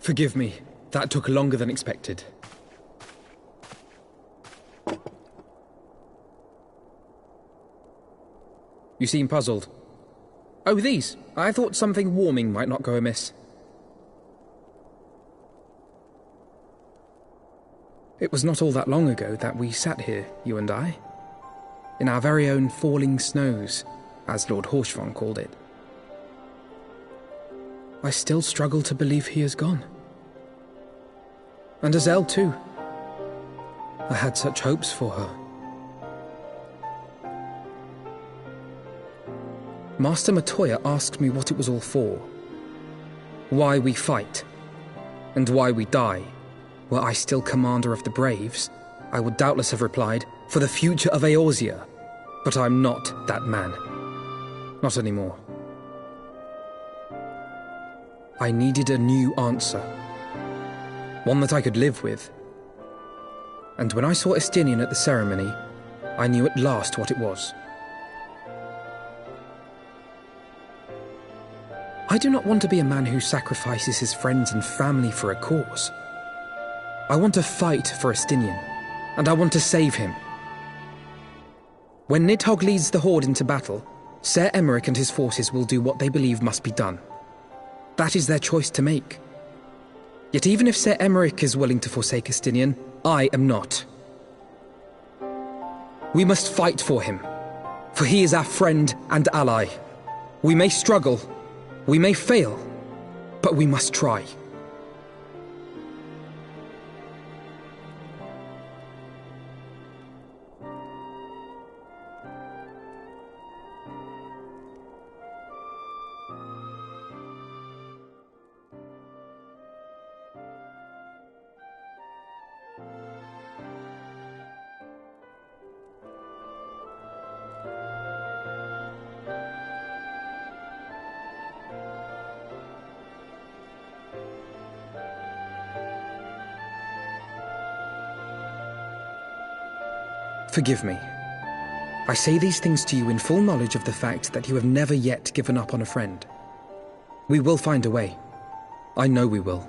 Forgive me. That took longer than expected. You seem puzzled. Oh, these. I thought something warming might not go amiss. It was not all that long ago that we sat here, you and I, in our very own falling snows, as Lord Horshvon called it. I still struggle to believe he is gone. And Azelle too. I had such hopes for her. Master Matoya asked me what it was all for. Why we fight, and why we die. Were I still commander of the Braves, I would doubtless have replied, for the future of Eorzea. But I'm not that man. Not anymore. I needed a new answer. One that I could live with. And when I saw Estinian at the ceremony, I knew at last what it was. I do not want to be a man who sacrifices his friends and family for a cause. I want to fight for Estinian, and I want to save him. When Nidhogg leads the Horde into battle, Ser Emeric and his forces will do what they believe must be done. That is their choice to make. Yet even if Ser Emeric is willing to forsake Estinian, I am not. We must fight for him, for he is our friend and ally. We may struggle, we may fail, but we must try. Forgive me. I say these things to you in full knowledge of the fact that you have never yet given up on a friend. We will find a way. I know we will.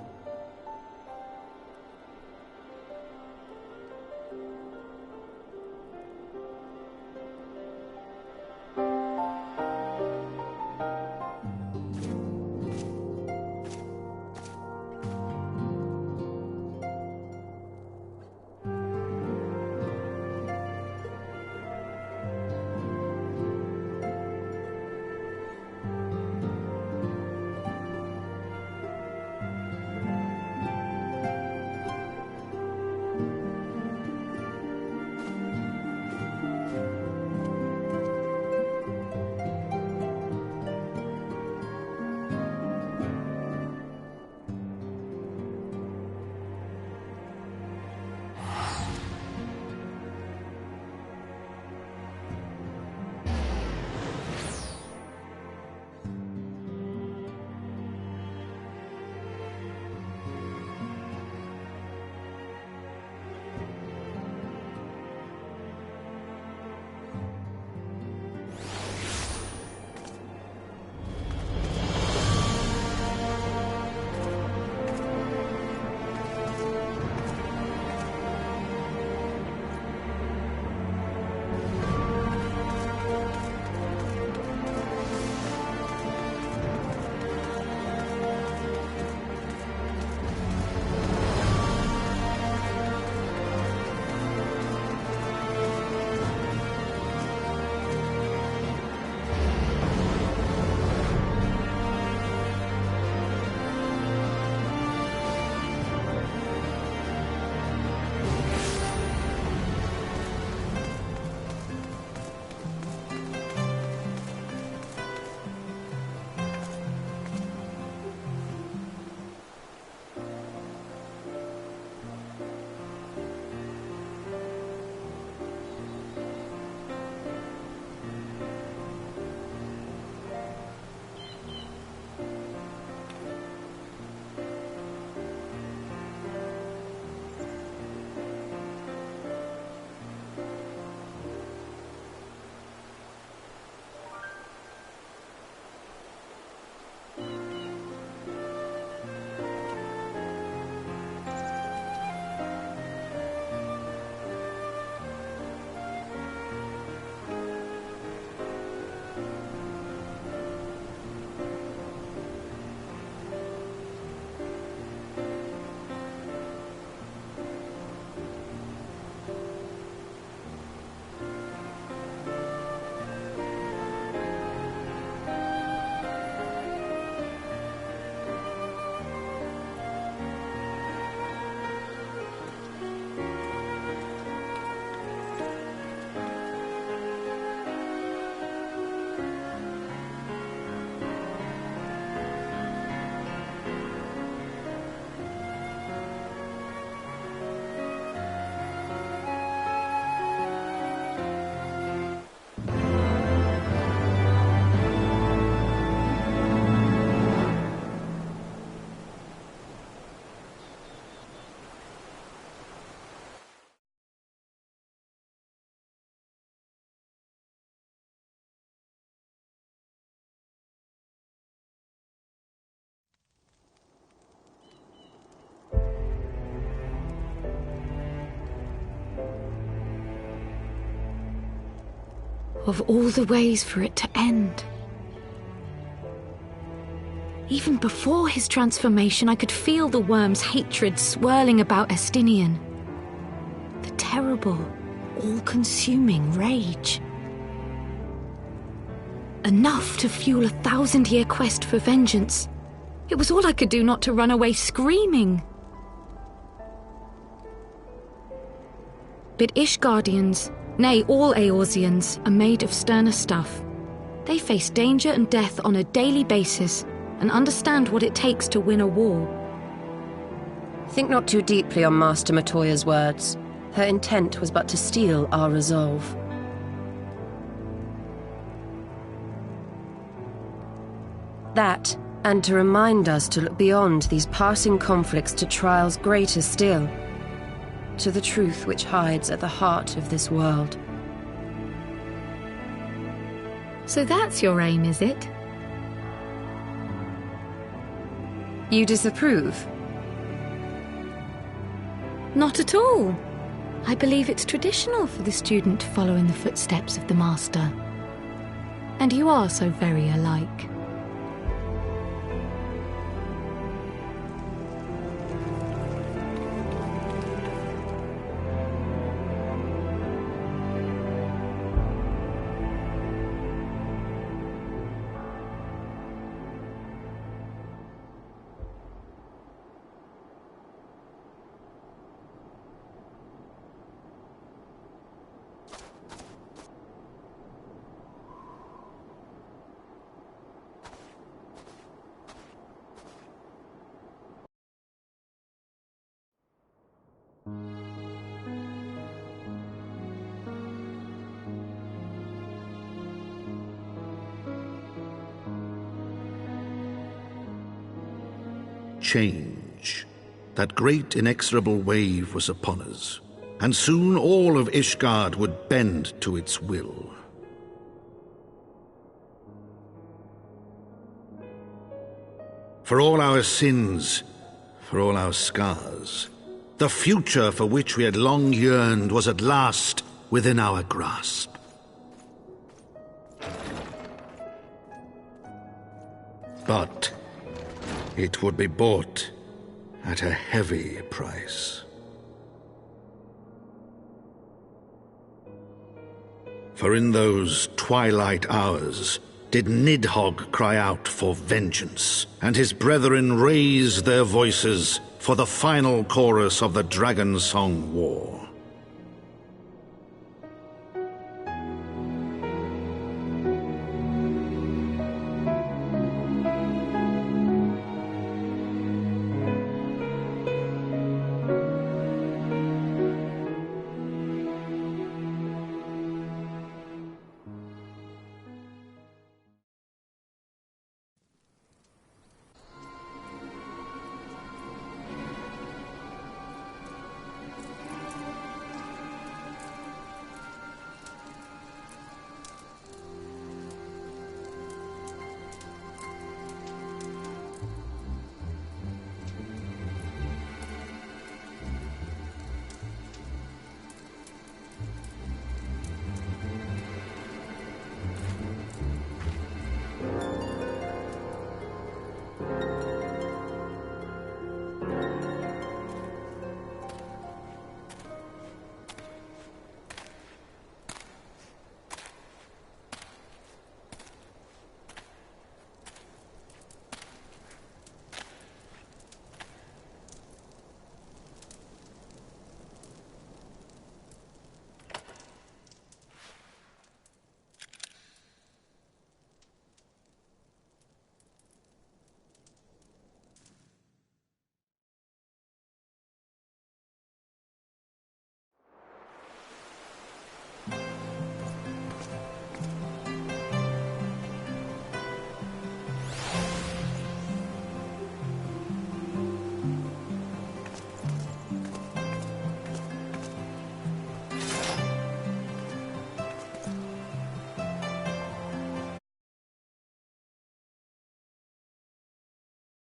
of all the ways for it to end. Even before his transformation, I could feel the worm's hatred swirling about Estinian. The terrible, all-consuming rage. Enough to fuel a 1,000-year quest for vengeance. It was all I could do not to run away screaming. But Ishgardians, nay, all Eorzeans, are made of sterner stuff. They face danger and death on a daily basis, and understand what it takes to win a war. Think not too deeply on Master Matoya's words. Her intent was but to steal our resolve. That, and to remind us to look beyond these passing conflicts to trials greater still, to the truth which hides at the heart of this world. So that's your aim, is it? You disapprove? Not at all. I believe it's traditional for the student to follow in the footsteps of the master. And you are so very alike. Change. That great inexorable wave was upon us, and soon all of Ishgard would bend to its will. For all our sins, for all our scars, the future for which we had long yearned was at last within our grasp. But it would be bought at a heavy price. For in those twilight hours did Nidhogg cry out for vengeance, and his brethren raise their voices for the final chorus of the Dragon Song War.